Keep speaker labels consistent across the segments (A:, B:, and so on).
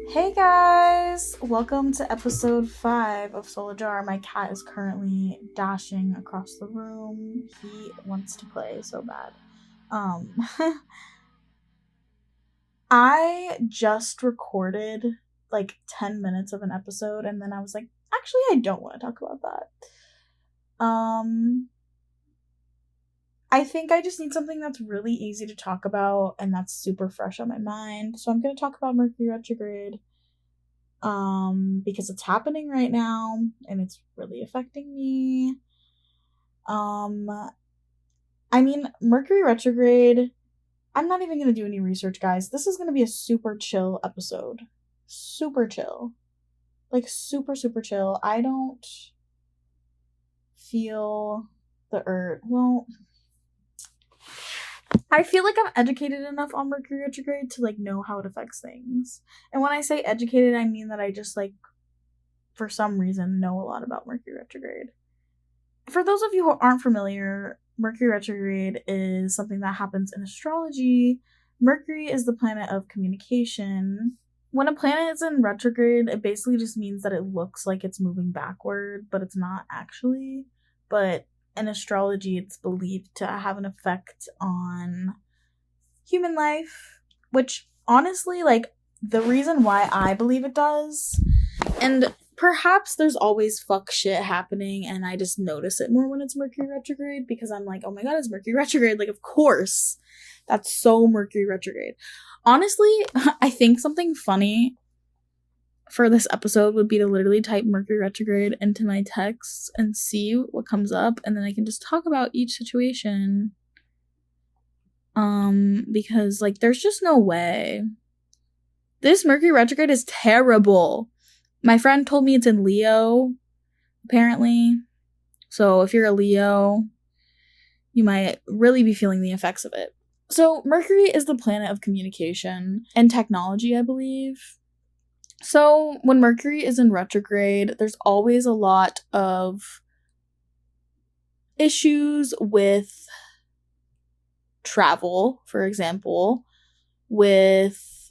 A: Hey guys! Welcome to episode 5 of Solar Jar. My cat is currently dashing across the room. He wants to play so bad. I just recorded like 10 minutes of an episode and then I was like, actually I don't want to talk about that. I think I just need something that's really easy to talk about and that's super fresh on my mind. So I'm going to talk about Mercury retrograde because it's happening right now and it's really affecting me. Mercury retrograde, I'm not even going to do any research, guys. This is going to be a super chill episode. Super chill. Like super chill. I don't feel the urge. Well, I feel like I'm educated enough on Mercury retrograde to like know how it affects things. And when I say educated, I mean that I just like for some reason know a lot about Mercury retrograde. For those of you who aren't familiar, Mercury retrograde is something that happens in astrology. Mercury is the planet of communication. When a planet is in retrograde, it basically just means that it looks like it's moving backward, but it's not actually. But in astrology, it's believed to have an effect on human life, which honestly, like, the reason why I believe it does, and perhaps there's always fuck shit happening and I just notice it more when it's Mercury retrograde because I'm like, oh my god, it's Mercury retrograde. Like, of course. That's so Mercury retrograde. Honestly, I think something funny for this episode would be to literally type Mercury retrograde into my texts and see what comes up, and then I can just talk about each situation. Because, like, there's just no way. This Mercury retrograde is terrible. My friend told me it's in Leo, apparently. So if you're a Leo, you might really be feeling the effects of it. So Mercury is the planet of communication and technology, I believe. So when Mercury is in retrograde, there's always a lot of issues with travel, for example, with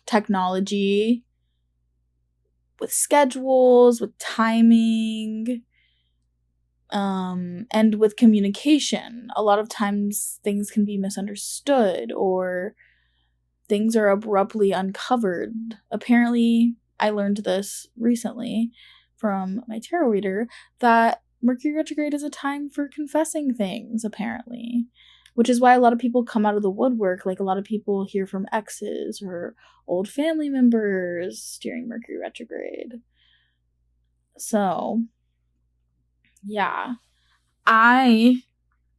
A: technology, with schedules, with timing, and with communication. A lot of times things can be misunderstood or things are abruptly uncovered. Apparently, I learned this recently from my tarot reader that Mercury retrograde is a time for confessing things, apparently. Which is why a lot of people come out of the woodwork. Like, a lot of people hear from exes or old family members during Mercury retrograde. So, yeah.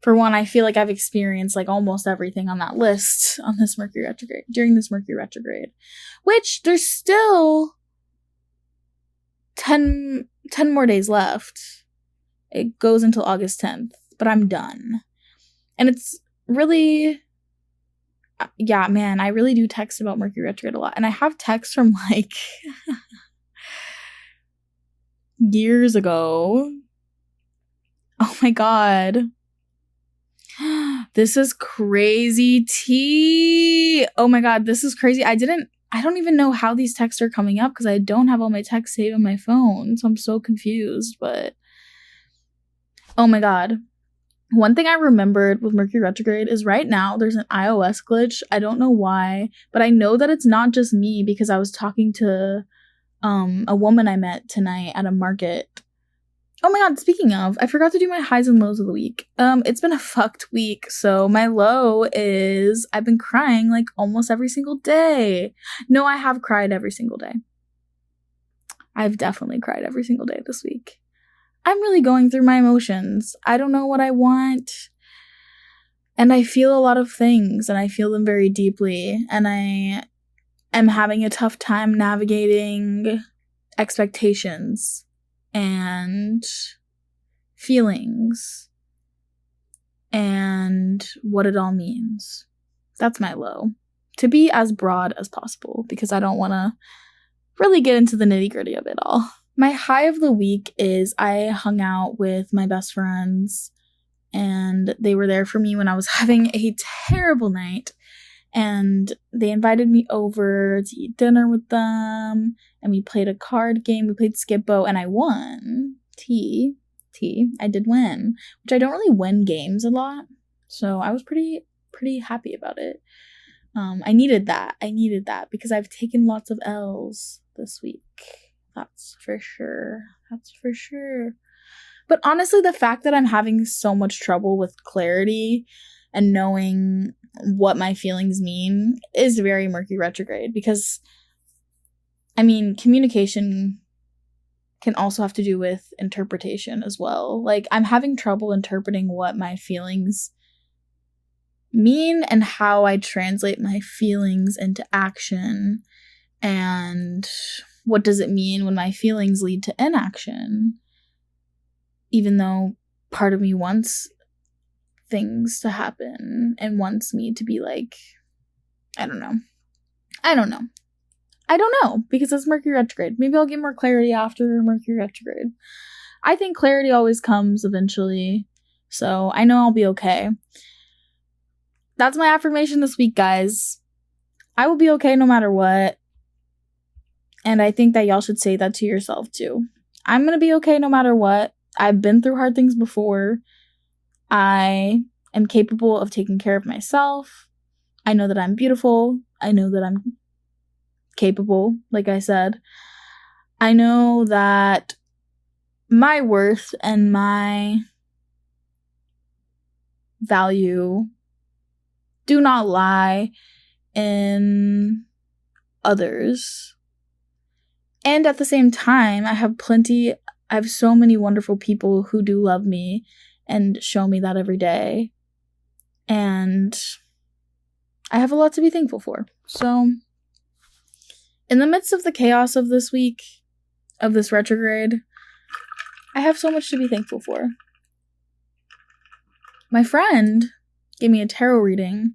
A: For one, I feel like I've experienced like almost everything on that list on this Mercury retrograde, during this Mercury retrograde, which there's still 10 more days left. It goes until August 10th, but I'm done. And it's really, yeah, man, I really do text about Mercury retrograde a lot. And I have texts from like years ago. Oh my god. This is crazy tea. Oh my god, this is crazy. I don't even know how these texts are coming up because I don't have all my texts saved on my phone. So I'm so confused, but oh my god. One thing I remembered with Mercury retrograde is right now there's an iOS glitch. I don't know why, but I know that it's not just me because I was talking to a woman I met tonight at a market. Oh my god, speaking of, I forgot to do my highs and lows of the week. It's been a fucked week, so my low is I've been crying like almost every single day. No, I have cried every single day. I've definitely cried every single day this week. I'm really going through my emotions. I don't know what I want. And I feel a lot of things, and I feel them very deeply, and I am having a tough time navigating expectations and feelings and what it all means. That's my low. To be as broad as possible because I don't want to really get into the nitty-gritty of it all. My high of the week is I hung out with my best friends and they were there for me when I was having a terrible night. and they invited me over to eat dinner with them, and we played a card game. We played Skip-Bo, and I won. I did win, which I don't really win games a lot, so I was pretty happy about it. I needed that because I've taken lots of L's this week. That's for sure. But honestly, the fact that I'm having so much trouble with clarity and knowing what my feelings mean is very Mercury retrograde, because I mean, communication can also have to do with interpretation as well. Like, I'm having trouble interpreting what my feelings mean and how I translate my feelings into action, and what does it mean when my feelings lead to inaction, even though part of me wants things to happen and wants me to be like, I don't know, because it's Mercury retrograde. Maybe I'll get more clarity after Mercury retrograde. I think clarity always comes eventually, so I know I'll be okay. That's my affirmation this week, guys. I will be okay no matter what. And I think that y'all should say that to yourself too. I'm gonna be okay no matter what. I've been through hard things before. I am capable of taking care of myself. I know that I'm beautiful. I know that I'm capable, like I said. I know that my worth and my value do not lie in others. And at the same time, I have so many wonderful people who do love me and show me that every day. And I have a lot to be thankful for. So, in the midst of the chaos of this week, of this retrograde, I have so much to be thankful for. My friend gave me a tarot reading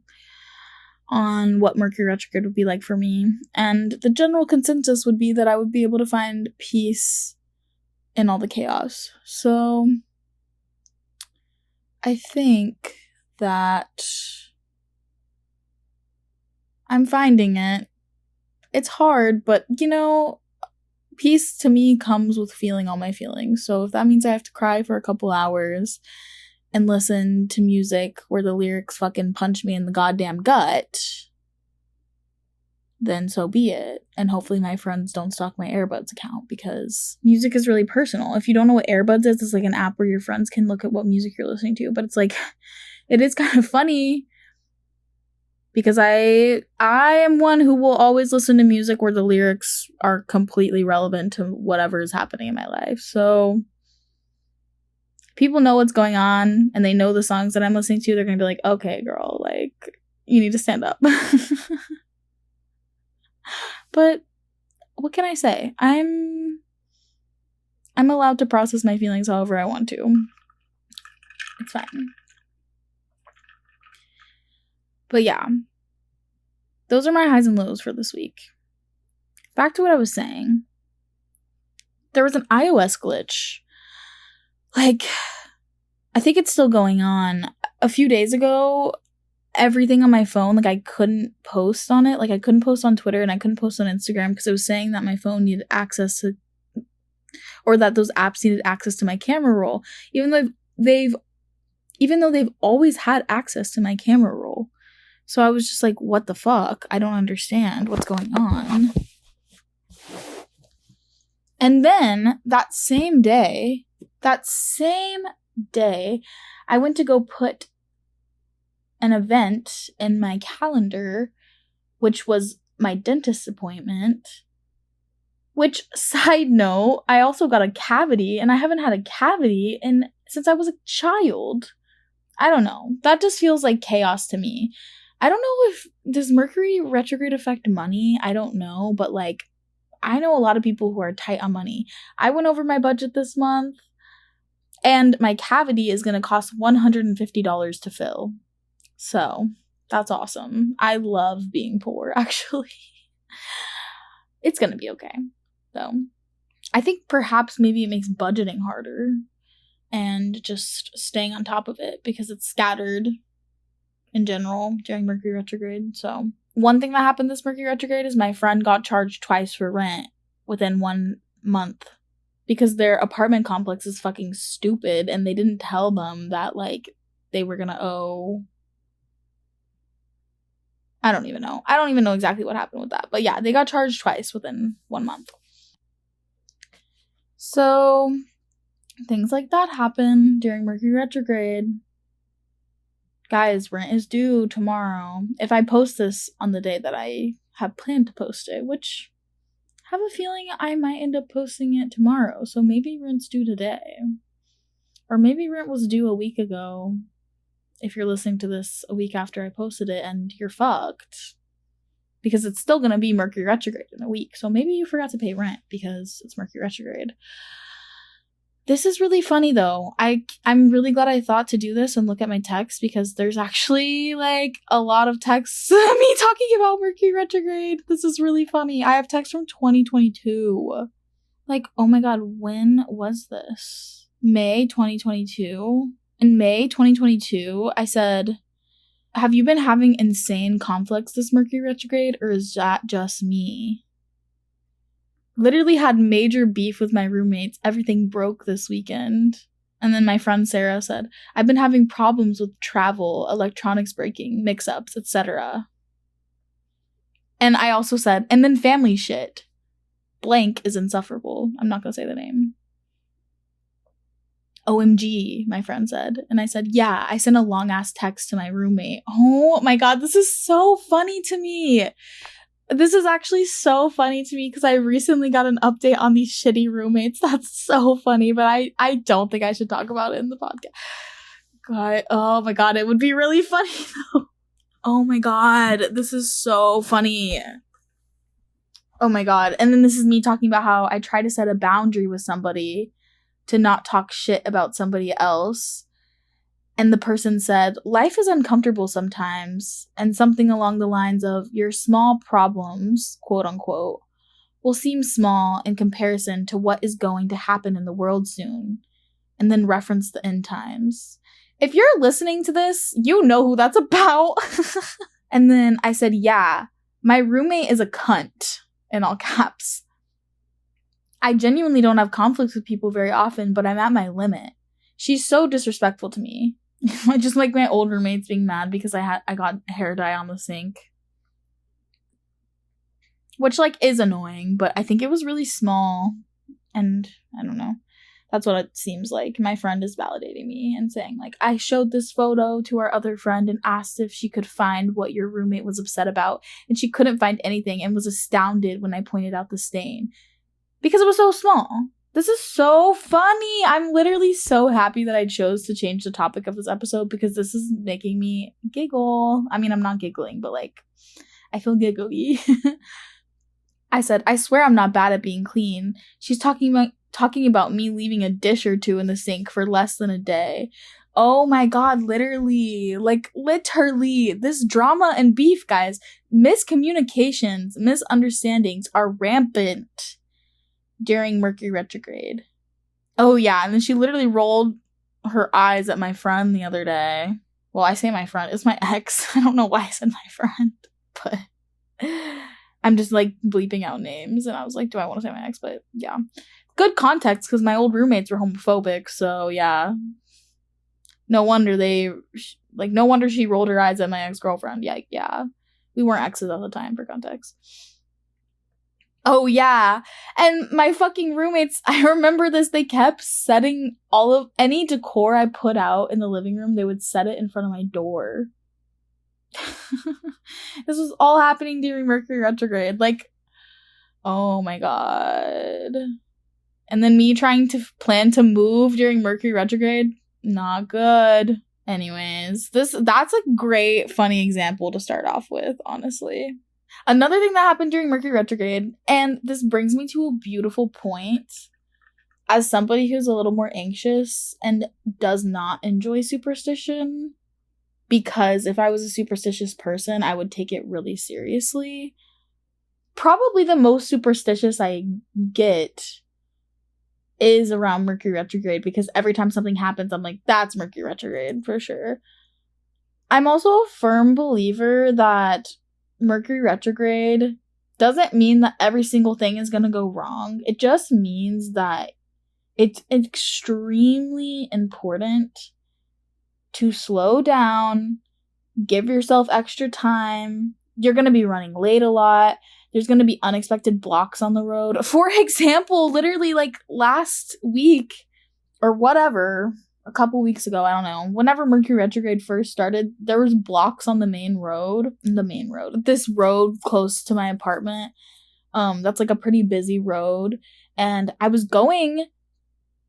A: on what Mercury retrograde would be like for me, and the general consensus would be that I would be able to find peace in all the chaos. So I think that I'm finding it. It's hard, but peace to me comes with feeling all my feelings. So if that means I have to cry for a couple hours and listen to music where the lyrics fucking punch me in the goddamn gut, then so be it. And hopefully my friends don't stalk my Airbuds account, because music is really personal. If you don't know what Airbuds is, it's like an app where your friends can look at what music you're listening to. But it's like, it is kind of funny, because I am one who will always listen to music where the lyrics are completely relevant to whatever is happening in my life. So people know what's going on and they know the songs that I'm listening to. They're going to be like, okay, girl, like, you need to stand up. But what can I say? I'm allowed to process my feelings however I want to. It's fine. But yeah, those are my highs and lows for this week. Back to what I was saying. There was an iOS glitch. Like, I think it's still going on. A few days ago, everything on my phone, like, I couldn't post on it. Like, I couldn't post on Twitter and I couldn't post on Instagram because it was saying that my phone needed access to, or that those apps needed access to my camera roll, even though they've always had access to my camera roll. So I was just like, what the fuck? I don't understand what's going on. And then that same day, I went to go put an event in my calendar, which was my dentist appointment. Which, side note, I also got a cavity, and I haven't had a cavity since I was a child. I don't know. That just feels like chaos to me. I don't know does Mercury retrograde affect money? I don't know, but like, I know a lot of people who are tight on money. I went over my budget this month, and my cavity is going to cost $150 to fill. So, that's awesome. I love being poor, actually. It's going to be okay. So, I think perhaps maybe it makes budgeting harder and just staying on top of it because it's scattered in general during Mercury retrograde. So one thing that happened this Mercury retrograde is my friend got charged twice for rent within 1 month because their apartment complex is fucking stupid and they didn't tell them that like they were gonna owe. I don't even know exactly what happened with that, but yeah, they got charged twice within 1 month. So things like that happen during Mercury retrograde. Guys, rent is due tomorrow. If I post this on the day that I have planned to post it, which I have a feeling I might end up posting it tomorrow, so maybe rent's due today. Or maybe rent was due a week ago, if you're listening to this a week after I posted it, and you're fucked. Because it's still gonna be Mercury retrograde in a week, so maybe you forgot to pay rent because it's Mercury retrograde. This is really funny though. I'm really glad I thought to do this and look at my text because there's actually like a lot of texts me talking about Mercury retrograde. This is really funny. I have texts from 2022. Like, oh my god, when was this? May 2022? In May 2022, I said, have you been having insane conflicts this Mercury retrograde or is that just me? Literally had major beef with my roommates. Everything broke this weekend. And then my friend Sarah said, I've been having problems with travel, electronics breaking, mix-ups, etc. And I also said, and then family shit. Blank is insufferable. I'm not gonna say the name. OMG, my friend said. And I said, yeah, I sent a long-ass text to my roommate. Oh my god, this is so funny to me. This is actually so funny to me because I recently got an update on these shitty roommates. That's so funny, but I don't think I should talk about it in the podcast. God, oh my god, it would be really funny though. Oh my god, this is so funny. Oh my god. And then this is me talking about how I try to set a boundary with somebody to not talk shit about somebody else. And the person said, life is uncomfortable sometimes, and something along the lines of, your small problems, quote unquote, will seem small in comparison to what is going to happen in the world soon, and then reference the end times. If you're listening to this, you know who that's about. And then I said, yeah, my roommate is a cunt, in all caps. I genuinely don't have conflicts with people very often, but I'm at my limit. She's so disrespectful to me. Just like my old roommates being mad because I got hair dye on the sink. Which, like, is annoying, but I think it was really small. And, I don't know. That's what it seems like. My friend is validating me and saying, like, I showed this photo to our other friend and asked if she could find what your roommate was upset about. And she couldn't find anything and was astounded when I pointed out the stain. Because it was so small. This is so funny. I'm literally so happy that I chose to change the topic of this episode because this is making me giggle. I mean, I'm not giggling, but like, I feel giggly. I said, I swear I'm not bad at being clean. She's talking about me leaving a dish or two in the sink for less than a day. Oh my god, literally. Like, literally. This drama and beef, guys. Miscommunications, misunderstandings are rampant during Mercury retrograde. Oh yeah, and then she literally rolled her eyes at my friend the other day. Well, I say my friend, it's my ex. I don't know why I said my friend, but I'm just like bleeping out names, and I was like, do I want to say my ex? But yeah, good context because my old roommates were homophobic, so yeah, no wonder she rolled her eyes at my ex-girlfriend. Yeah, we weren't exes at the time, for context. Oh, yeah. And my fucking roommates, I remember this, they kept setting any decor I put out in the living room, they would set it in front of my door. This was all happening during Mercury retrograde. Like, oh my god. And then me trying to plan to move during Mercury retrograde, not good. Anyways, that's a great, funny example to start off with, honestly. Another thing that happened during Mercury retrograde, and this brings me to a beautiful point, as somebody who's a little more anxious and does not enjoy superstition, because if I was a superstitious person, I would take it really seriously. Probably the most superstitious I get is around Mercury retrograde, because every time something happens, I'm like, that's Mercury retrograde, for sure. I'm also a firm believer that Mercury retrograde doesn't mean that every single thing is going to go wrong. It just means that it's extremely important to slow down, give yourself extra time. You're going to be running late a lot. There's going to be unexpected blocks on the road. For example, literally like last week or whatever, a couple weeks ago, I don't know, whenever Mercury retrograde first started, there was blocks on the main road, this road close to my apartment. That's like a pretty busy road. And I was going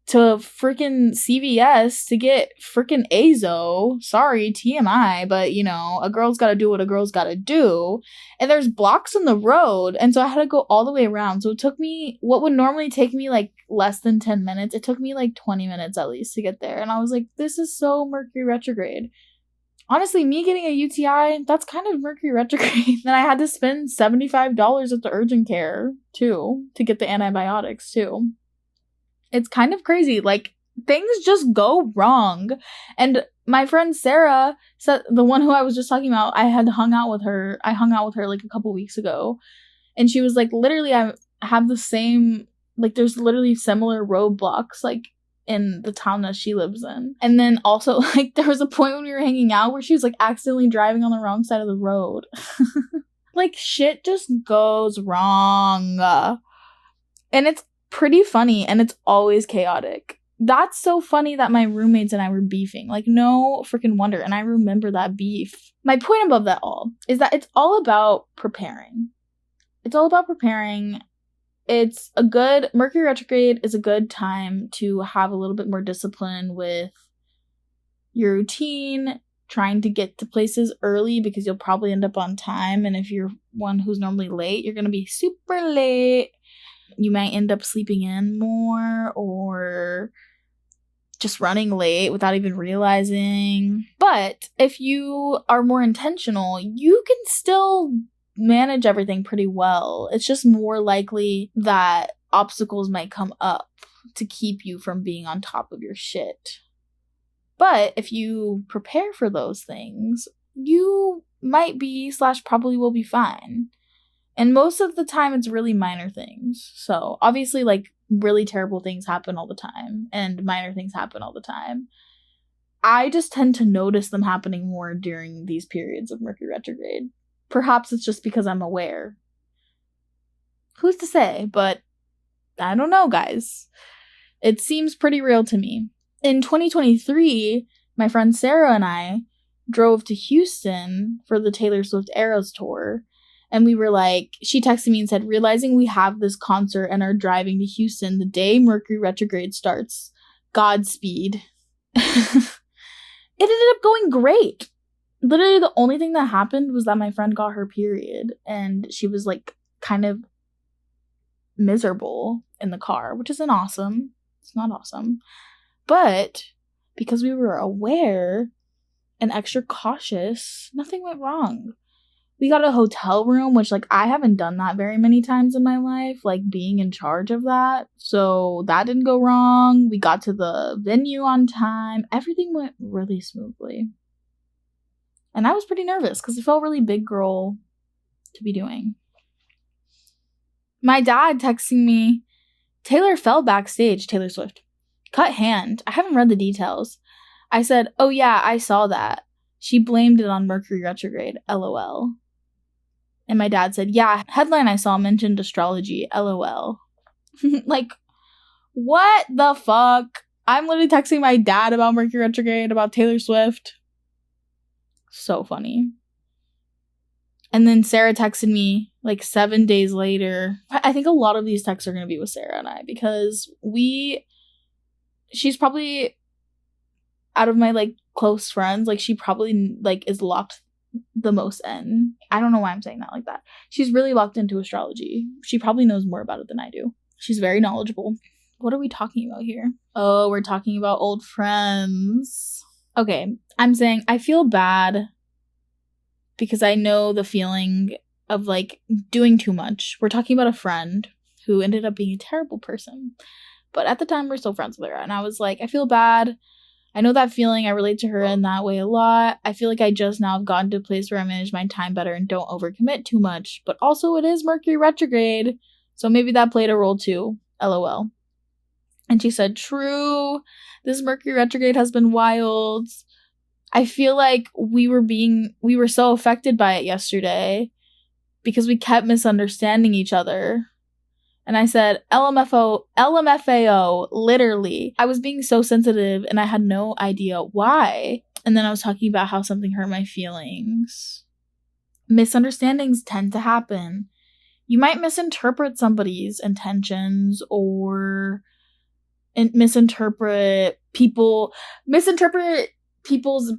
A: to freaking CVS to get freaking Azo. Sorry, TMI, but you know, a girl's gotta do what a girl's gotta do. And there's blocks in the road, and so I had to go all the way around. So it took me, what would normally take me like less than 10 minutes, it took me like 20 minutes at least to get there. And I was like, this is so Mercury retrograde. Honestly, me getting a UTI, that's kind of Mercury retrograde. Then I had to spend $75 at the urgent care, too, to get the antibiotics, too. It's kind of crazy. Like, things just go wrong. And my friend Sarah, the one who I was just talking about, I hung out with her like a couple weeks ago. And she was like, literally, I have the same, like, there's literally similar roadblocks, like, in the town that she lives in. And then also, like, there was a point when we were hanging out where she was, like, accidentally driving on the wrong side of the road. Like, shit just goes wrong. And it's pretty funny, and it's always chaotic. That's so funny that my roommates and I were beefing. Like, no freaking wonder. And I remember that beef. My point above that all is that it's all about preparing. It's all about preparing. It's a good, Mercury retrograde is a good time to have a little bit more discipline with your routine, trying to get to places early because you'll probably end up on time. And if you're one who's normally late, you're going to be super late. You might end up sleeping in more or just running late without even realizing. But if you are more intentional, you can still manage everything pretty well. It's just more likely that obstacles might come up to keep you from being on top of your shit. But if you prepare for those things, you might be / probably will be fine. And most of the time, it's really minor things. So, obviously, like, really terrible things happen all the time. And minor things happen all the time. I just tend to notice them happening more during these periods of Mercury retrograde. Perhaps it's just because I'm aware. Who's to say? But I don't know, guys. It seems pretty real to me. In 2023, my friend Sarah and I drove to Houston for the Taylor Swift Eras tour. And we were like, she texted me and said, realizing we have this concert and are driving to Houston the day Mercury retrograde starts. Godspeed. It ended up going great. Literally, the only thing that happened was that my friend got her period. And she was like kind of miserable in the car, which isn't awesome. It's not awesome. But because we were aware and extra cautious, nothing went wrong. We got a hotel room, which, like, I haven't done that very many times in my life, like, being in charge of that. So that didn't go wrong. We got to the venue on time. Everything went really smoothly. And I was pretty nervous because it felt really big girl to be doing. My dad texting me, Taylor fell backstage, Taylor Swift. Cut hand. I haven't read the details. I said, oh yeah, I saw that. She blamed it on Mercury retrograde, LOL. And my dad said, yeah, headline I saw mentioned astrology, LOL. Like, what the fuck? I'm literally texting my dad about Mercury retrograde, about Taylor Swift. So funny. And then Sarah texted me like 7 days later. I think a lot of these texts are going to be with Sarah and I because she's probably, out of my like close friends, like she probably like is locked the most in. I don't know why I'm saying that like that. She's really locked into astrology. She probably knows more about it than I do. She's very knowledgeable. What are we talking about here? Oh, we're talking about old friends. Okay, I'm saying I feel bad because I know the feeling of like doing too much. We're talking about a friend who ended up being a terrible person. But at the time, we're still friends with her. And I was like, I feel bad. I know that feeling. I relate to her in that way a lot. I feel like I just now have gotten to a place where I manage my time better and don't overcommit too much. But also, it is Mercury retrograde, so maybe that played a role too. LOL. And she said, true. This Mercury retrograde has been wild. I feel like we were so affected by it yesterday because we kept misunderstanding each other. And I said, LMFAO, literally. I was being so sensitive and I had no idea why. And then I was talking about how something hurt my feelings. Misunderstandings tend to happen. You might misinterpret somebody's intentions or misinterpret people's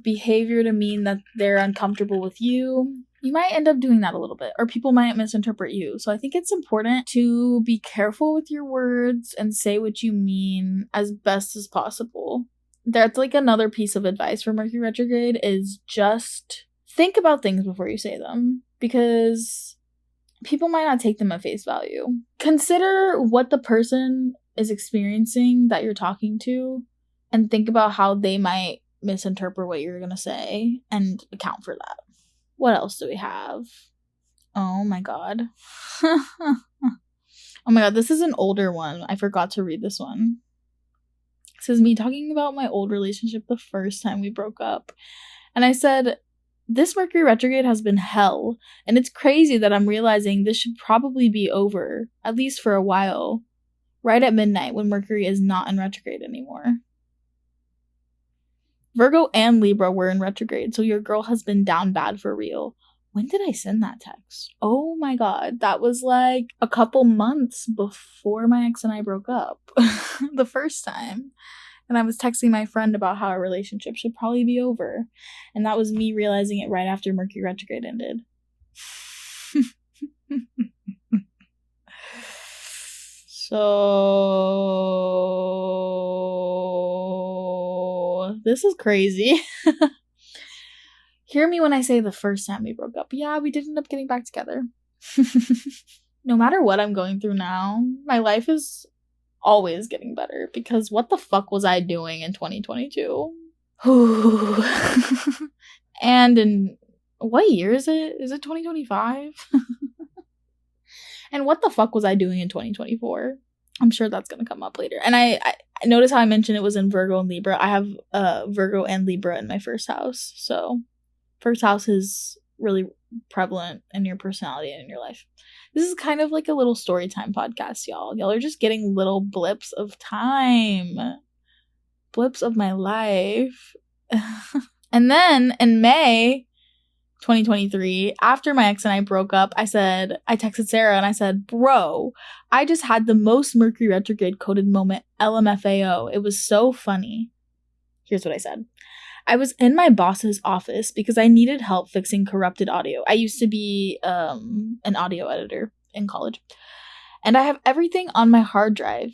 A: behavior to mean that they're uncomfortable with you. You might end up doing that a little bit, or people might misinterpret you. So I think it's important to be careful with your words and say what you mean as best as possible. That's like another piece of advice for Mercury retrograde is just think about things before you say them, because people might not take them at face value. Consider what the person is experiencing that you're talking to and think about how they might misinterpret what you're going to say and account for that. What else do we have? Oh my god. Oh my god, this is an older one. I forgot to read this one. This is me talking about my old relationship the first time we broke up. And I said, this Mercury retrograde has been hell. And it's crazy that I'm realizing this should probably be over, at least for a while. Right at midnight when Mercury is not in retrograde anymore. Virgo and Libra were in retrograde, so your girl has been down bad for real. When did I send that text? Oh my god, that was like a couple months before my ex and I broke up. The first time. And I was texting my friend about how our relationship should probably be over. And that was me realizing it right after Mercury retrograde ended. So this is crazy. Hear me when I say the first time we broke up. Yeah, we did end up getting back together. No matter what I'm going through now, my life is always getting better, because what the fuck was I doing in 2022? And in what year is it? Is it 2025? And what the fuck was I doing in 2024? I'm sure that's going to come up later. And I notice how I mentioned it was in Virgo and Libra. I have Virgo and Libra in my first house. So first house is really prevalent in your personality and in your life. This is kind of like a little story time podcast, y'all. Y'all are just getting little blips of time. Blips of my life. And then in May 2023, after my ex and I broke up, I texted Sarah and I said, bro, I just had the most Mercury retrograde coded moment, LMFAO. It was so funny. Here's what I said. I was in my boss's office because I needed help fixing corrupted audio. I used to be an audio editor in college. And I have everything on my hard drive.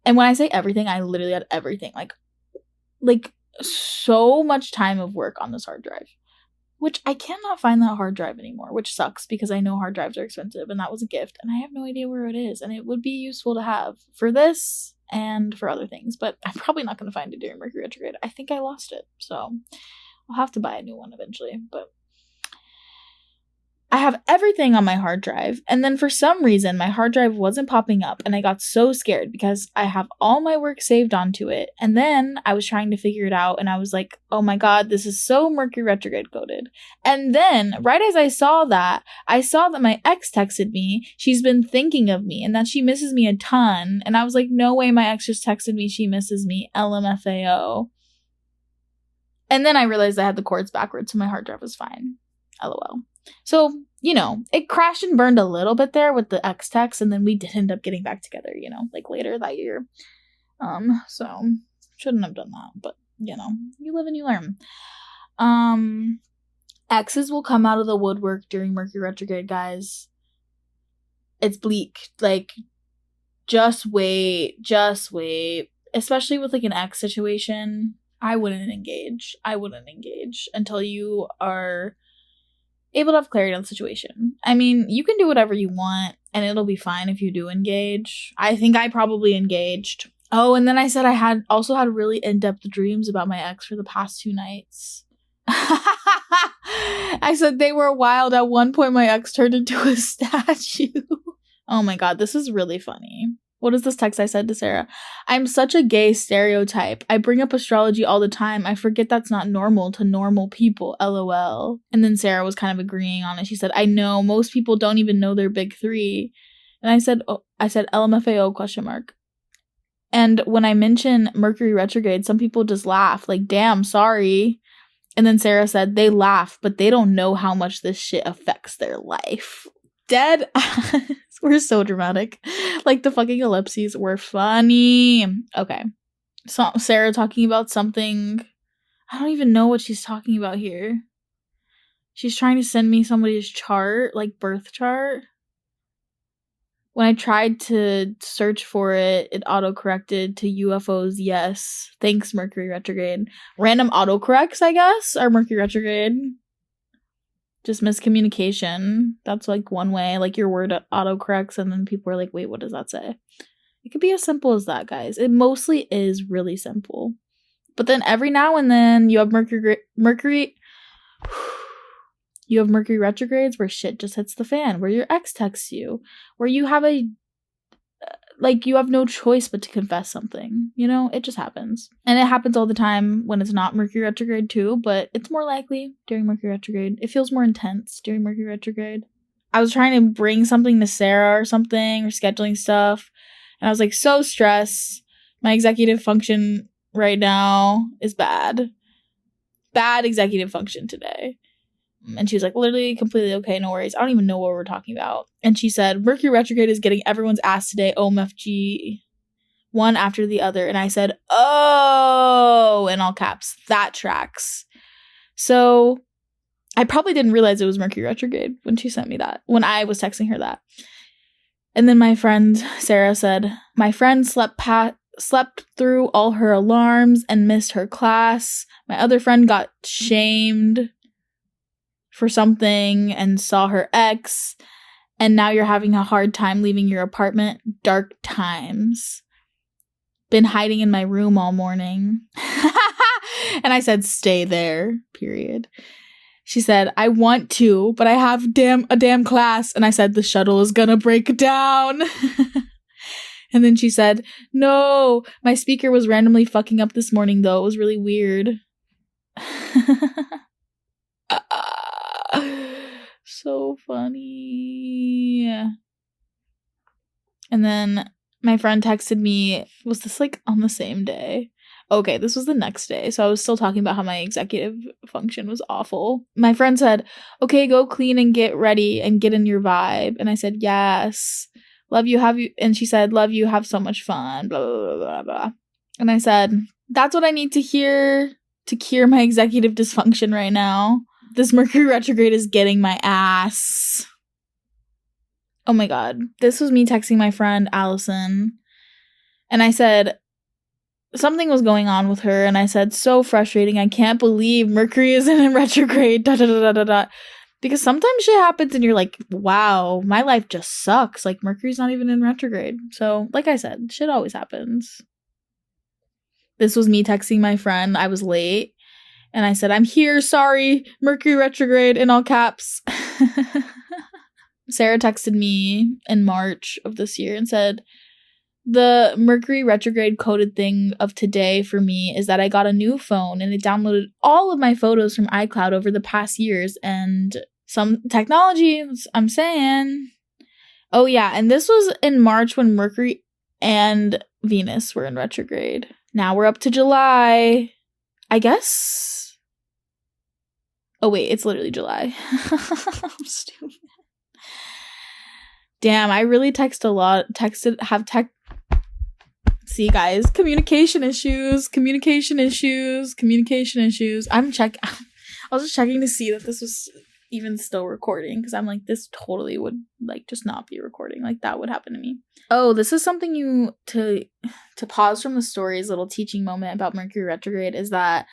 A: And when I say everything, I literally had everything. Like so much time of work on this hard drive. Which I cannot find that hard drive anymore, which sucks because I know hard drives are expensive and that was a gift and I have no idea where it is, and it would be useful to have for this and for other things, but I'm probably not going to find it during Mercury retrograde. I think I lost it, so I'll have to buy a new one eventually, but I have everything on my hard drive, and then for some reason my hard drive wasn't popping up, and I got so scared because I have all my work saved onto it, and then I was trying to figure it out, and I was like, oh my god, this is so Mercury retrograde coded. And then, right as I saw that my ex texted me, she's been thinking of me, and that she misses me a ton, and I was like, no way, my ex just texted me she misses me, LMFAO. And then I realized I had the cords backwards, so my hard drive was fine. LOL. So, it crashed and burned a little bit there with the ex text, and then we did end up getting back together, like later that year. So shouldn't have done that, but you live and you learn. Exes will come out of the woodwork during Mercury retrograde, guys. It's bleak. Like, just wait. Especially with like an ex situation. I wouldn't engage until you are able to have clarity on the situation. I mean, you can do whatever you want and it'll be fine if you do engage. I think I probably engaged. Oh, and then I said I had also had really in-depth dreams about my ex for the past 2 nights. I said they were wild. At one point, my ex turned into a statue. Oh my god, this is really funny. What is this text I said to Sarah? I'm such a gay stereotype. I bring up astrology all the time. I forget that's not normal to normal people. LOL. And then Sarah was kind of agreeing on it. She said, I know most people don't even know their big 3. And I said LMFAO question mark. And when I mention Mercury retrograde, some people just laugh. Like, damn, sorry. And then Sarah said, they laugh, but they don't know how much this shit affects their life. Dead ass. We're so dramatic. Like, the fucking ellipses were funny. Okay. So Sarah talking about something. I don't even know what she's talking about here. She's trying to send me somebody's chart, like birth chart. When I tried to search for it, it autocorrected to UFOs, yes. Thanks, Mercury retrograde. Random autocorrects, I guess, are Mercury retrograde. Just miscommunication. That's like one way. Like your word autocorrects and then people are like, wait, what does that say? It could be as simple as that, guys. It mostly is really simple. But then every now and then you have Mercury you have Mercury retrogrades where shit just hits the fan, where your ex texts you, where you have you have no choice but to confess something. You know, it just happens. And it happens all the time when it's not Mercury retrograde too, but it's more likely during Mercury retrograde. It feels more intense during Mercury retrograde. I was trying to bring something to Sarah or something, or scheduling stuff, and I was like so stressed. My executive function right now is bad. Bad executive function today. And she was like, literally, completely okay, no worries. I don't even know what we're talking about. And she said, Mercury retrograde is getting everyone's ass today. OMFG. One after the other. And I said, oh, in all caps. That tracks. So I probably didn't realize it was Mercury retrograde when she sent me that. When I was texting her that. And then my friend Sarah said, my friend slept through all her alarms and missed her class. My other friend got shamed for something and saw her ex, and now you're having a hard time leaving your apartment. Dark times. Been hiding in my room all morning. And I said, stay there, period. She said, I want to, but I have a damn class. And I said, the shuttle is gonna break down. And then she said, no, my speaker was randomly fucking up this morning though. It was really weird. So funny. And then my friend texted me, was this like on the same day? Okay, this was the next day. So I was still talking about how my executive function was awful. My friend said, okay, go clean and get ready and get in your vibe. And I said, yes. Love you, and she said, love you, have so much fun, blah, blah, blah, blah, blah. And I said, that's what I need to hear to cure my executive dysfunction right now. This Mercury retrograde is getting my ass. Oh my god. This was me texting my friend Allison. And I said, something was going on with her. And I said, so frustrating. I can't believe Mercury isn't in retrograde. Da, da, da, da, da, da. Because sometimes shit happens and you're like, wow, my life just sucks. Like, Mercury's not even in retrograde. So, like I said, shit always happens. This was me texting my friend. I was late. And I said, I'm here, sorry, Mercury retrograde, in all caps. Sarah texted me in March of this year and said, the Mercury retrograde coded thing of today for me is that I got a new phone and it downloaded all of my photos from iCloud over the past years and some technology, I'm saying. Oh yeah, and this was in March when Mercury and Venus were in retrograde. Now we're up to July. I guess. Oh wait, it's literally July. I'm stupid. Damn, I really text a lot. See, guys, communication issues. I was just checking to see that this was even still recording because I'm like, this totally would like just not be recording. Like that would happen to me. Oh, this is something to pause from the story's little teaching moment about Mercury retrograde is that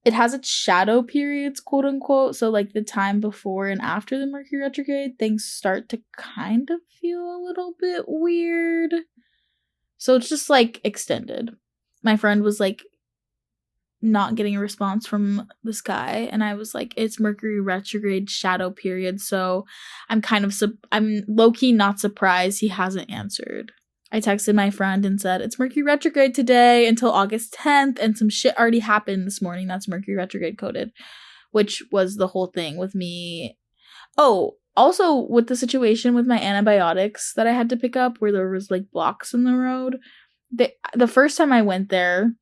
A: it has its shadow periods, quote unquote. So like the time before and after the Mercury retrograde, things start to kind of feel a little bit weird. So it's just like extended. My friend was like not getting a response from this guy, and I was like, it's Mercury retrograde shadow period, so I'm I'm low-key not surprised he hasn't answered. I texted my friend and said, it's Mercury retrograde today until August 10th, and some shit already happened this morning that's Mercury retrograde coded, which was the whole thing with me. Oh, also with the situation with my antibiotics that I had to pick up where there was like blocks in the road. The first time I went there,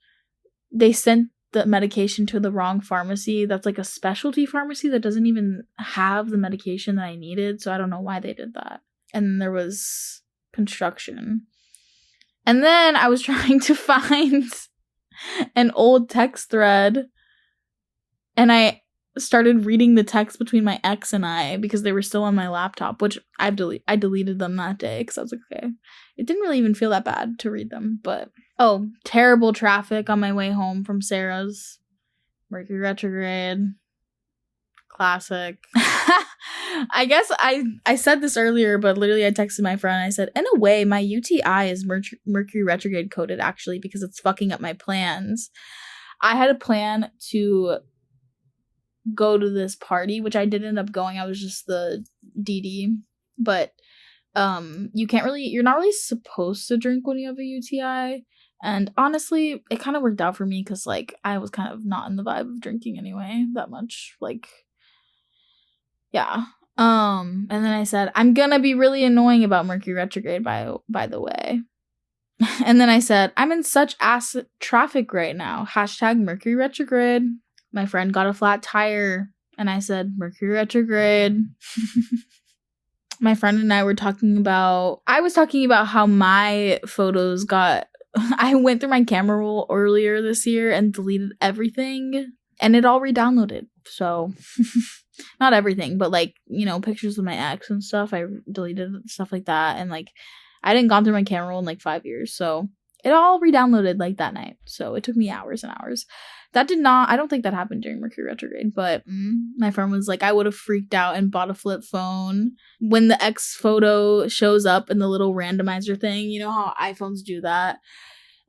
A: they sent the medication to the wrong pharmacy. That's like a specialty pharmacy that doesn't even have the medication that I needed. So I don't know why they did that. And then there was construction. And then I was trying to find an old text thread, and I started reading the text between my ex and I because they were still on my laptop, which I deleted them that day because I was like, okay. It didn't really even feel that bad to read them, but oh, terrible traffic on my way home from Sarah's. Mercury retrograde. Classic. I guess I said this earlier, but literally I texted my friend and I said, in a way, my UTI is Mercury retrograde coded actually because it's fucking up my plans. I had a plan to go to this party, which I did end up going. I was just the DD, but you're not really supposed to drink when you have a UTI. And honestly, it kind of worked out for me because like I was kind of not in the vibe of drinking anyway that much. Like, yeah. And then I said, I'm gonna be really annoying about Mercury retrograde by the way. And then I said, I'm in such ass traffic right now. # Mercury retrograde. My friend got a flat tire, and I said, Mercury retrograde. My friend and I were I was talking about how my photos I went through my camera roll earlier this year and deleted everything, and it all re-downloaded. So, not everything, but like, pictures of my ex and stuff, I deleted stuff like that, and like, I didn't gone through my camera roll in like 5 years, so it all re-downloaded like that night. So it took me hours and hours. I don't think that happened during Mercury retrograde, but my friend was like, I would have freaked out and bought a flip phone. When the X photo shows up in the little randomizer thing, you know how iPhones do that?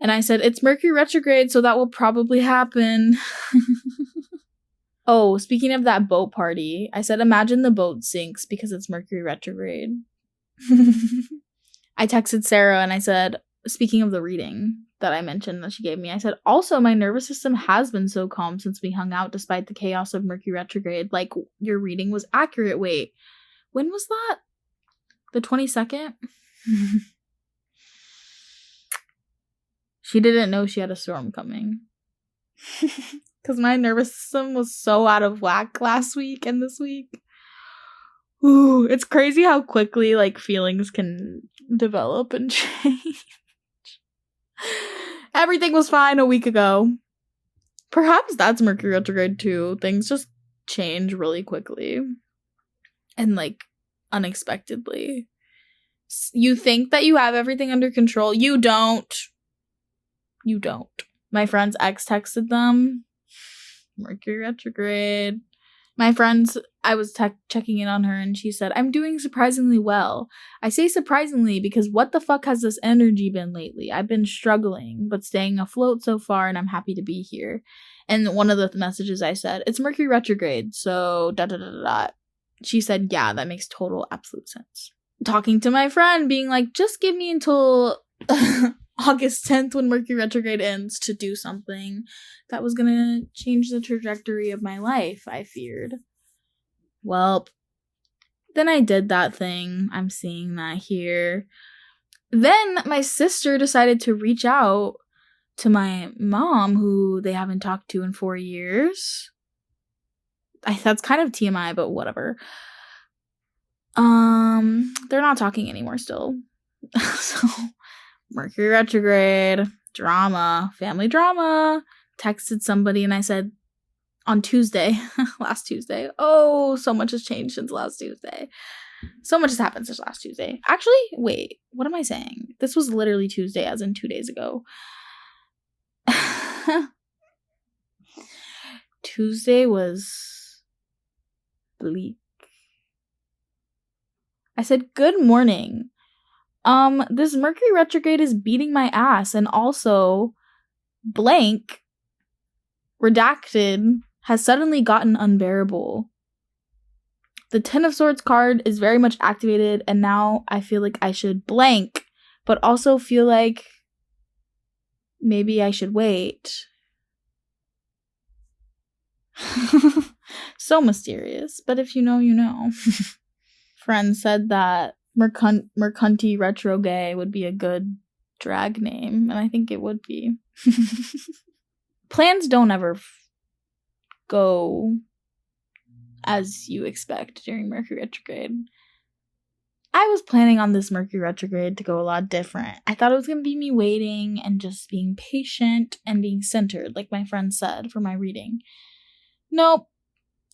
A: And I said, it's Mercury retrograde, so that will probably happen. Oh, speaking of that boat party, I said, imagine the boat sinks because it's Mercury retrograde. I texted Sarah and I said, speaking of the reading that I mentioned that she gave me, I said, also, my nervous system has been so calm since we hung out despite the chaos of Mercury retrograde. Like, your reading was accurate. Wait, when was that? The 22nd? She didn't know she had a storm coming. Because my nervous system was so out of whack last week and this week. Ooh, it's crazy how quickly, like, feelings can develop and change. Everything was fine a week ago. Perhaps that's Mercury retrograde too. Things just change really quickly. And, like, unexpectedly. You think that you have everything under control. You don't. You don't. My friend's ex texted them. Mercury retrograde. My friends, I was checking in on her and she said, I'm doing surprisingly well. I say surprisingly because what the fuck has this energy been lately? I've been struggling, but staying afloat so far, and I'm happy to be here. And one of the messages I said, it's Mercury retrograde, so da da da da da. She said, yeah, that makes total absolute sense. Talking to my friend, being like, just give me until August 10th when Mercury retrograde ends to do something that was gonna change the trajectory of my life, I feared. Well, then I did that thing. I'm seeing that here. Then my sister decided to reach out to my mom, who they haven't talked to in 4 years. That's kind of TMI, but whatever. They're not talking anymore still. So, Mercury retrograde, drama, family drama. Texted somebody and I said, on Tuesday, last Tuesday, oh, so much has changed since last Tuesday. So much has happened since last Tuesday. Actually, wait, what am I saying? This was literally Tuesday, as in 2 days ago. Tuesday was bleak. I said, good morning. This Mercury retrograde is beating my ass, and also blank redacted has suddenly gotten unbearable. The Ten of Swords card is very much activated, and now I feel like I should blank, but also feel like maybe I should wait. So mysterious, but if you know, you know. Friend said that Mercunty Retrogay would be a good drag name, and I think it would be. Plans don't ever go as you expect during Mercury retrograde. I was planning on this Mercury retrograde to go a lot different. I thought it was going to be me waiting and just being patient and being centered, like my friend said, for my reading. Nope.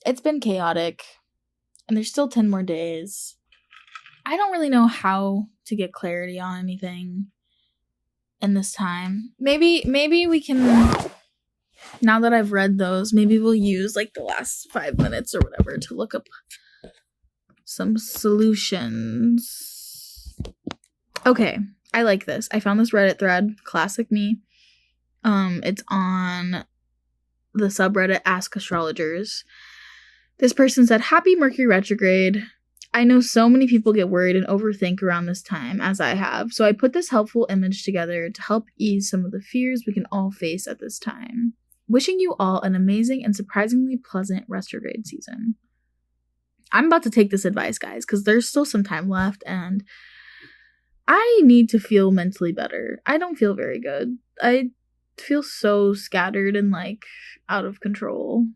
A: It's been chaotic. And there's still 10 more days. I don't really know how to get clarity on anything in this time. Maybe we can, now that I've read those, maybe we'll use like the last 5 minutes or whatever to look up some solutions. Okay, I like this. I found this Reddit thread, classic me. It's on the subreddit Ask Astrologers. This person said, "Happy Mercury retrograde. I know so many people get worried and overthink around this time, as I have, so I put this helpful image together to help ease some of the fears we can all face at this time. Wishing you all an amazing and surprisingly pleasant retrograde season." I'm about to take this advice, guys, because there's still some time left, and I need to feel mentally better. I don't feel very good. I feel so scattered and, like, out of control.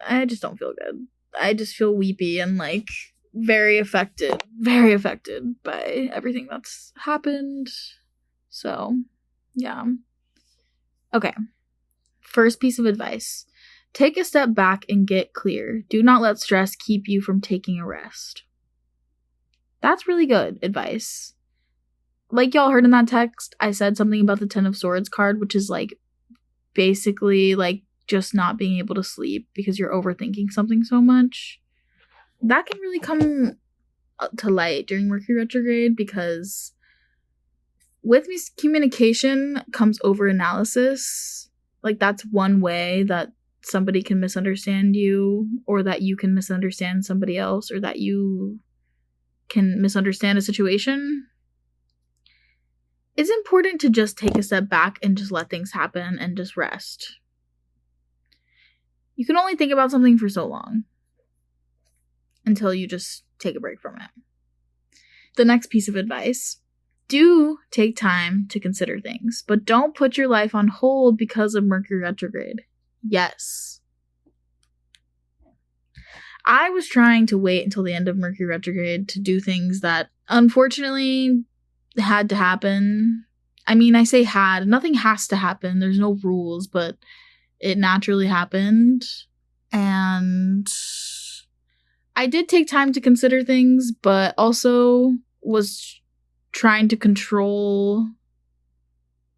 A: I just don't feel good. I just feel weepy and, like, very affected by everything that's happened. So, yeah. Okay. First piece of advice. Take a step back and get clear. Do not let stress keep you from taking a rest. That's really good advice. Like y'all heard in that text, I said something about the Ten of Swords card, which is, like, basically, like, just not being able to sleep because you're overthinking something so much. That can really come to light during Mercury retrograde, because with miscommunication comes over-analysis. Like, that's one way that somebody can misunderstand you, or that you can misunderstand somebody else, or that you can misunderstand a situation. It's important to just take a step back and just let things happen and just rest. You can only think about something for so long until you just take a break from it. The next piece of advice: do take time to consider things, but don't put your life on hold because of Mercury retrograde. Yes. I was trying to wait until the end of Mercury retrograde to do things that unfortunately had to happen. I mean, I say had. Nothing has to happen. There's no rules, but it naturally happened. And I did take time to consider things, but also was trying to control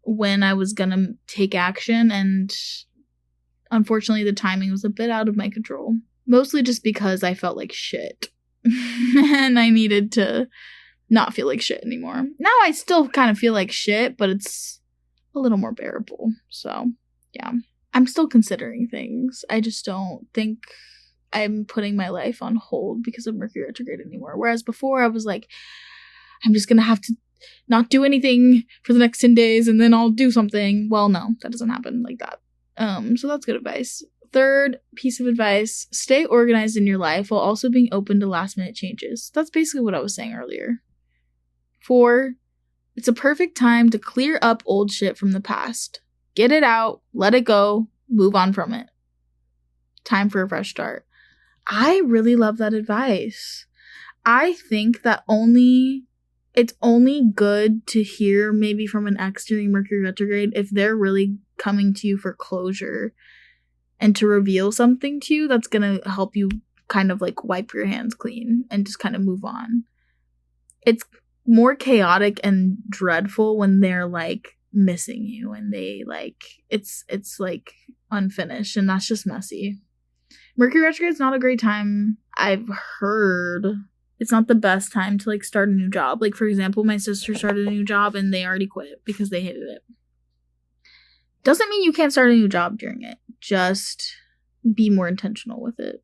A: when I was gonna take action, and unfortunately the timing was a bit out of my control. Mostly just because I felt like shit. And I needed to not feel like shit anymore. Now I still kind of feel like shit, but it's a little more bearable. So, yeah. I'm still considering things. I just don't think I'm putting my life on hold because of Mercury retrograde anymore. Whereas before I was like, I'm just gonna have to not do anything for the next 10 days and then I'll do something. Well, no, that doesn't happen like that. So that's good advice. Third piece of advice: stay organized in your life while also being open to last minute changes. That's basically what I was saying earlier. 4, it's a perfect time to clear up old shit from the past. Get it out, let it go, move on from it. Time for a fresh start. I really love that advice. I think that it's only good to hear maybe from an ex during Mercury retrograde if they're really coming to you for closure and to reveal something to you that's gonna help you kind of like wipe your hands clean and just kind of move on. It's more chaotic and dreadful when they're like missing you and they like it's like unfinished, and that's just messy. Mercury retrograde is not a great time, I've heard, It's not the best time to, like, start a new job. Like, for example, my sister started a new job and they already quit because they hated it. Doesn't mean you can't start a new job during it. Just be more intentional with it.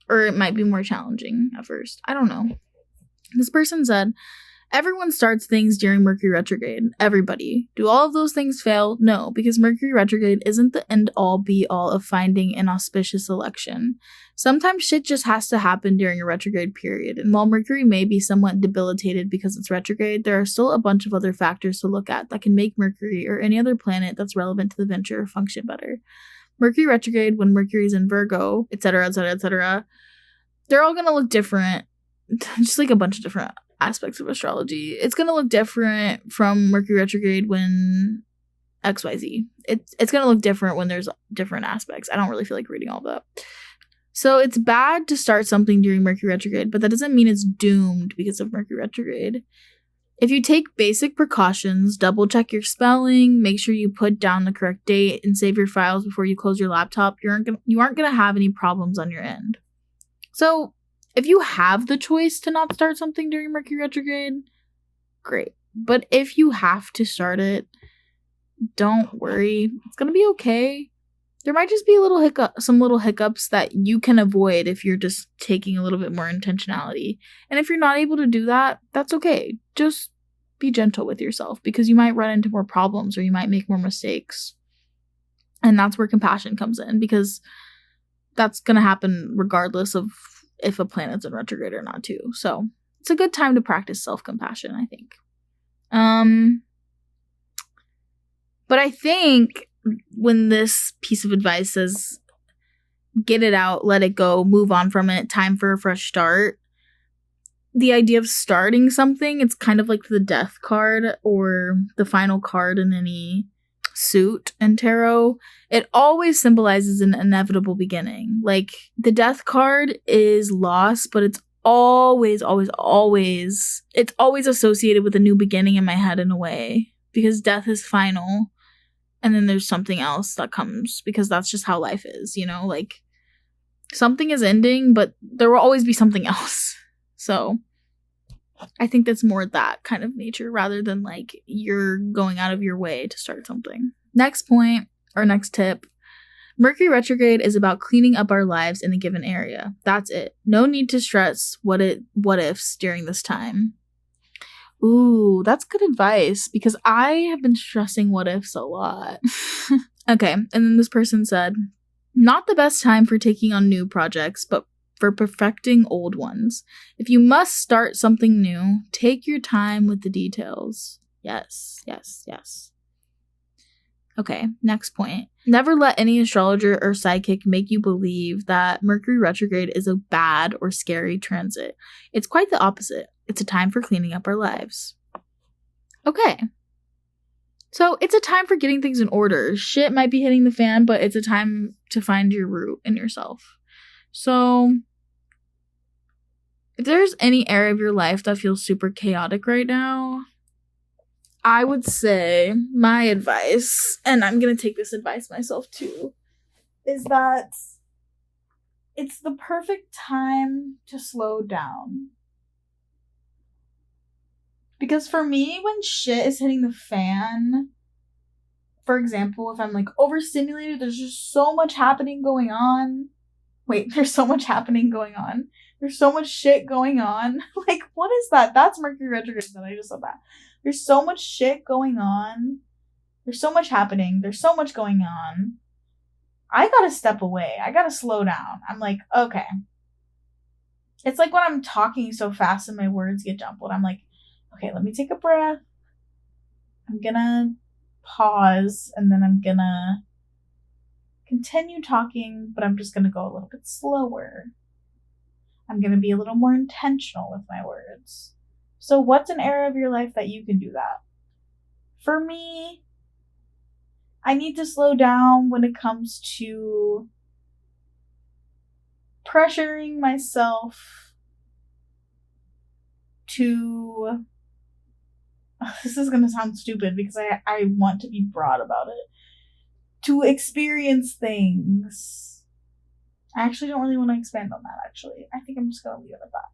A: Or it might be more challenging at first. I don't know. This person said, everyone starts things during Mercury retrograde. Everybody. Do all of those things fail? No, because Mercury retrograde isn't the end-all be-all of finding an auspicious election. Sometimes shit just has to happen during a retrograde period, and while Mercury may be somewhat debilitated because it's retrograde, there are still a bunch of other factors to look at that can make Mercury or any other planet that's relevant to the venture function better. Mercury retrograde, when Mercury's in Virgo, etc., etc., etc., they're all gonna look different. Just like a bunch of different aspects of astrology. It's gonna look different from Mercury retrograde when XYZ. It's gonna look different when there's different aspects. I don't really feel like reading all that. So it's bad to start something during Mercury retrograde, but that doesn't mean it's doomed because of Mercury retrograde. If you take basic precautions, double check your spelling, make sure you put down the correct date, and save your files before you close your laptop, you aren't gonna have any problems on your end. So if you have the choice to not start something during Mercury retrograde, great. But if you have to start it, don't worry. It's gonna be okay. There might just be some little hiccups that you can avoid if you're just taking a little bit more intentionality. And if you're not able to do that, that's okay. Just be gentle with yourself because you might run into more problems or you might make more mistakes. And that's where compassion comes in because that's going to happen regardless of if a planet's in retrograde or not too. So it's a good time to practice self-compassion, I think. But I think when this piece of advice says, get it out, let it go, move on from it, time for a fresh start, the idea of starting something, it's kind of like the death card or the final card in any suit in tarot. It always symbolizes an inevitable beginning. Like, the death card is loss, but it's always associated with a new beginning in my head in a way, because death is final. And then there's something else that comes because that's just how life is, you know? Like, something is ending, but there will always be something else. So I think that's more that kind of nature rather than like you're going out of your way to start something. Next point, or next tip. Mercury retrograde is about cleaning up our lives in a given area. That's it. No need to stress what ifs during this time. Ooh, that's good advice because I have been stressing what ifs a lot. Okay, and then this person said, not the best time for taking on new projects, but for perfecting old ones. If you must start something new, take your time with the details. Yes. Okay, next point. Never let any astrologer or psychic make you believe that Mercury retrograde is a bad or scary transit. It's quite the opposite. It's a time for cleaning up our lives. Okay. So it's a time for getting things in order. Shit might be hitting the fan, but it's a time to find your root in yourself. So if there's any area of your life that feels super chaotic right now, I would say my advice, and I'm going to take this advice myself too, is that it's the perfect time to slow down. Because for me, when shit is hitting the fan, for example, if I'm like overstimulated, there's just so much happening going on. There's so much happening going on. There's so much shit going on. Like, what is that? That's Mercury retrograde that I just said that. There's so much shit going on. There's so much happening. There's so much going on. I gotta step away. I gotta slow down. I'm like, okay. It's like when I'm talking so fast and my words get jumbled. I'm like, okay, let me take a breath. I'm gonna pause and then I'm gonna continue talking, but I'm just gonna go a little bit slower. I'm gonna be a little more intentional with my words. So what's an area of your life that you can do that? For me, I need to slow down when it comes to pressuring myself to... This is going to sound stupid because I want to be broad about it. To experience things. I actually don't really want to expand on that, actually. I think I'm just going to leave it at that.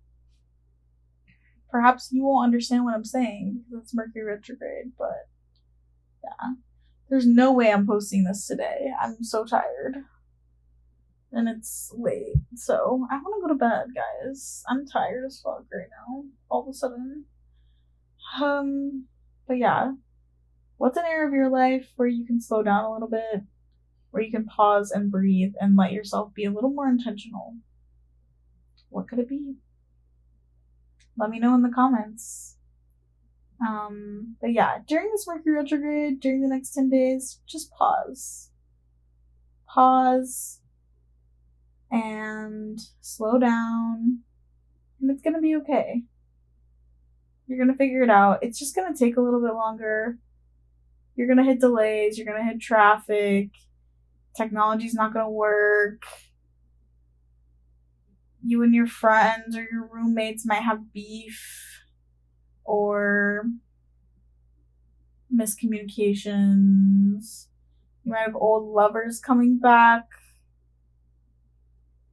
A: Perhaps you won't understand what I'm saying because it's Mercury retrograde, but yeah. There's no way I'm posting this today. I'm so tired. And it's late, so I want to go to bed, guys. I'm tired as fuck right now, all of a sudden. But yeah. What's an area of your life where you can slow down a little bit, where you can pause and breathe and let yourself be a little more intentional? What could it be? Let me know in the comments. But yeah, during this Mercury retrograde, during the next 10 days, just pause. Pause and slow down, and it's gonna be okay. You're gonna figure it out. It's just gonna take a little bit longer. You're gonna hit delays, you're gonna hit traffic, technology's not gonna work. You and your friends or your roommates might have beef or miscommunications. You might have old lovers coming back.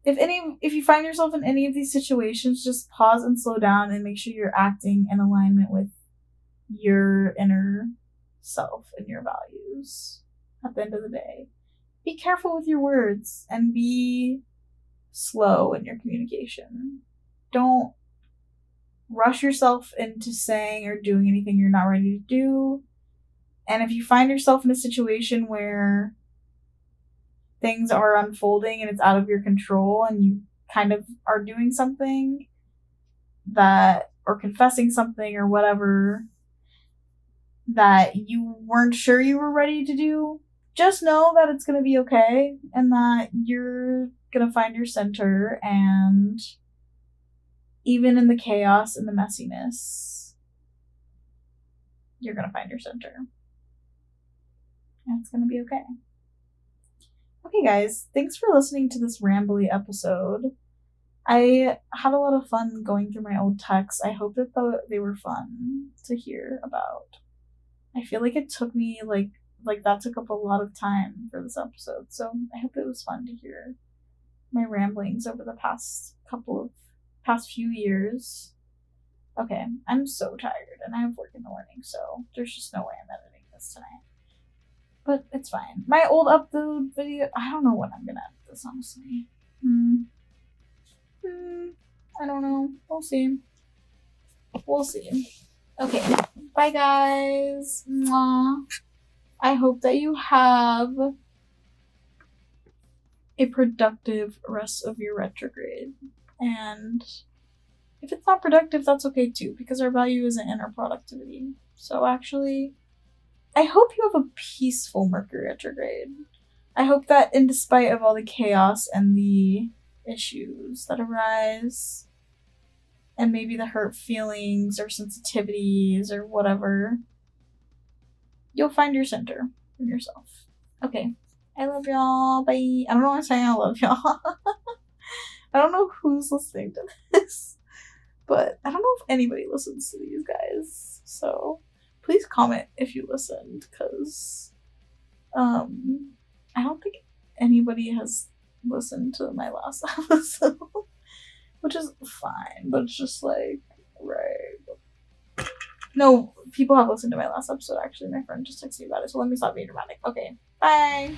A: If you find yourself in any of these situations, just pause and slow down and make sure you're acting in alignment with your inner self and your values at the end of the day. Be careful with your words and be slow in your communication. Don't rush yourself into saying or doing anything you're not ready to do. And if you find yourself in a situation where things are unfolding and it's out of your control and you kind of are doing something that, or confessing something or whatever that you weren't sure you were ready to do, just know that it's going to be okay and that you're going to find your center, and even in the chaos and the messiness, you're going to find your center. And it's going to be okay. Okay, guys, thanks for listening to this rambly episode. I had a lot of fun going through my old texts. I hope that they were fun to hear about. I feel like it took me, like that took up a lot of time for this episode, so I hope it was fun to hear my ramblings over the past few years. Okay, I'm so tired, and I have work in the morning, so there's just no way I'm editing this tonight. But it's fine. My old upload video, I don't know when I'm gonna edit this, honestly. I don't know. We'll see. Okay. Bye, guys. Mwah. I hope that you have a productive rest of your retrograde. And if it's not productive, that's okay too, because our value isn't in our productivity. So actually, I hope you have a peaceful Mercury retrograde. I hope that in despite of all the chaos and the issues that arise, and maybe the hurt feelings or sensitivities or whatever, you'll find your center in yourself. Okay. I love y'all. Bye. I don't know why I'm saying I love y'all. I don't know who's listening to this, but I don't know if anybody listens to these guys. So please comment if you listened, because I don't think anybody has listened to my last episode, which is fine, but it's just like, right. No, people have listened to my last episode, actually. My friend just texted me about it, so let me stop being dramatic. Okay, bye!